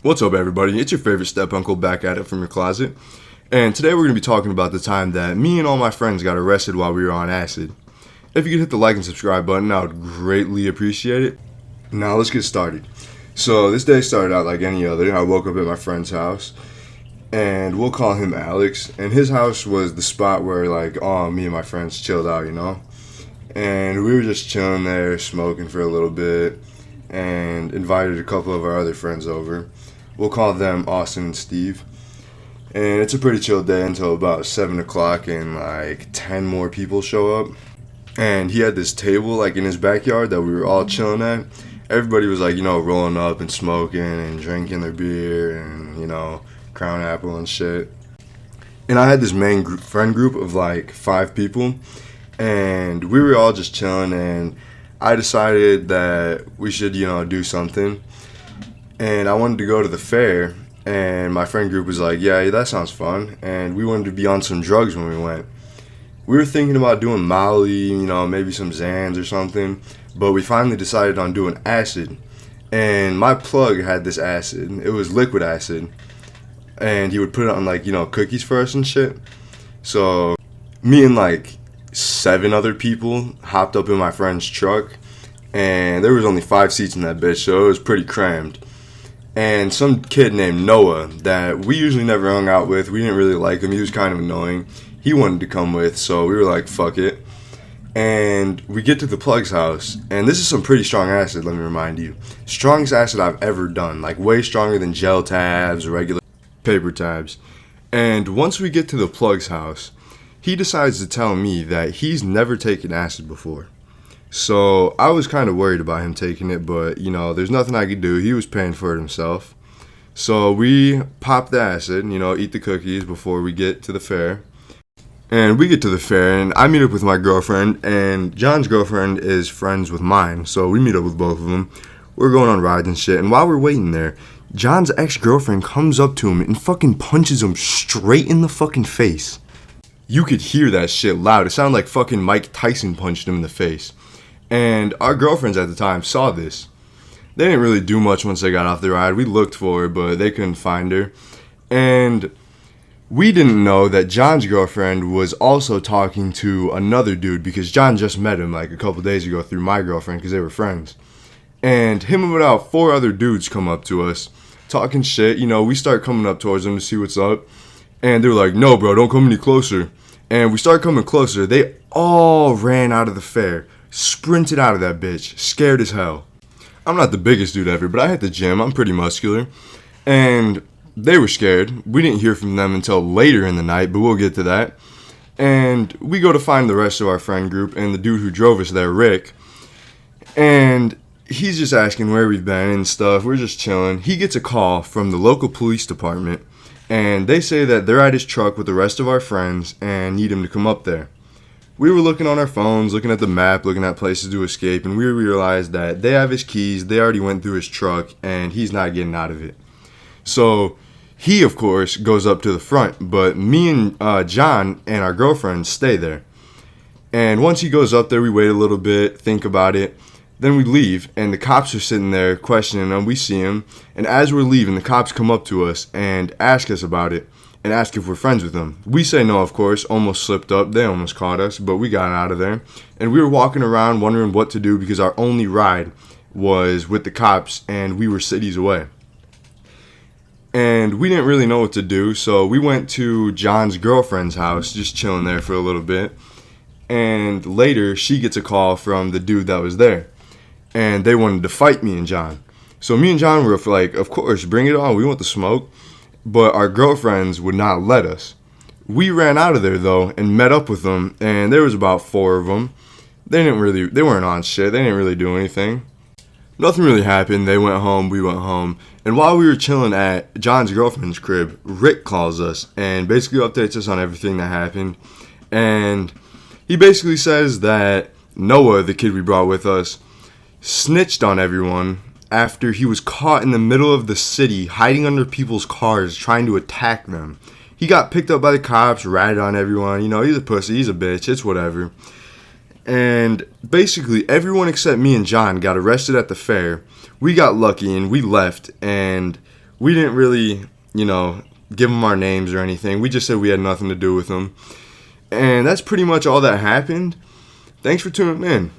What's up, everybody? It's your favorite step uncle back at it from your closet. And today we're going to be talking about the time that me and all my friends got arrested while we were on acid. If you could hit the like and subscribe button, I would greatly appreciate it. Now let's get started. So this day started out like any other. I woke up at my friend's house, and we'll call him Alex. And his house was the spot where me and my friends chilled out, And we were just chilling there, smoking for a little bit, and invited a couple of our other friends over. We'll call them Austin and Steve. And it's a pretty chill day until about 7 o'clock and 10 more people show up. And he had this table in his backyard that we were all chilling at. Everybody was rolling up and smoking and drinking their beer and, Crown Apple and shit. And I had this main friend group of 5 people. And we were all just chilling, and I decided that we should, do something. And I wanted to go to the fair, and my friend group was like, yeah, that sounds fun. And we wanted to be on some drugs when we went. We were thinking about doing Molly, maybe some Xans or something, but we finally decided on doing acid. And my plug had this acid. It was liquid acid. And he would put it on, cookies for us and shit. So me and 7 other people hopped up in my friend's truck, and there was only 5 seats in that bitch, so it was pretty crammed. And some kid named Noah that we usually never hung out with, we didn't really like him, he was kind of annoying. He wanted to come with, so we were like, fuck it. And we get to the plug's house, and this is some pretty strong acid, let me remind you. Strongest acid I've ever done, way stronger than gel tabs or regular paper tabs. And once we get to the plug's house, he decides to tell me that he's never taken acid before. So I was kind of worried about him taking it, but, there's nothing I could do. He was paying for it himself. So we pop the acid, eat the cookies before we get to the fair. And we get to the fair, and I meet up with my girlfriend, and John's girlfriend is friends with mine. So we meet up with both of them. We're going on rides and shit, and while we're waiting there, John's ex-girlfriend comes up to him and fucking punches him straight in the fucking face. You could hear that shit loud. It sounded like fucking Mike Tyson punched him in the face. And our girlfriends at the time saw this. They didn't really do much once they got off the ride. We looked for her, but they couldn't find her. And we didn't know that John's girlfriend was also talking to another dude, because John just met him a couple days ago through my girlfriend because they were friends. And him and about 4 other dudes come up to us talking shit. We start coming up towards them to see what's up. And they're like, no, bro, don't come any closer. And we start coming closer. They all ran out of the fair. Sprinted out of that bitch. Scared as hell. I'm not the biggest dude ever, but I hit the gym. I'm pretty muscular. And they were scared. We didn't hear from them until later in the night, but we'll get to that. And we go to find the rest of our friend group and the dude who drove us there, Rick. And he's just asking where we've been and stuff. We're just chilling. He gets a call from the local police department, and they say that they're at his truck with the rest of our friends and need him to come up there. We were looking on our phones, looking at the map, looking at places to escape, and we realized that they have his keys, they already went through his truck, and he's not getting out of it. So he, of course, goes up to the front, but me and John and our girlfriend stay there. And once he goes up there, we wait a little bit, think about it, then we leave, and the cops are sitting there questioning him. We see him, and as we're leaving, the cops come up to us and ask us about it, and ask if we're friends with them. We say no, of course, almost slipped up. They almost caught us, but we got out of there. And we were walking around wondering what to do because our only ride was with the cops, and we were cities away. And we didn't really know what to do, so we went to John's girlfriend's house, just chilling there for a little bit. And later, she gets a call from the dude that was there. And they wanted to fight me and John. So me and John were like, of course, bring it on. We want the smoke. But our girlfriends would not let us. We ran out of there, though, and met up with them. And there was about 4 of them. They weren't on shit. They didn't really do anything. Nothing really happened. They went home. We went home. And while we were chilling at John's girlfriend's crib, Rick calls us and basically updates us on everything that happened. And he basically says that Noah, the kid we brought with us, snitched on everyone after he was caught in the middle of the city hiding under people's cars trying to attack them. He got picked up by the cops, ratted on everyone. He's a pussy, he's a bitch, it's whatever. And basically everyone except me and John got arrested at the fair. We got lucky and we left, and we didn't really, give them our names or anything. We just said we had nothing to do with them. And that's pretty much all that happened. Thanks for tuning in.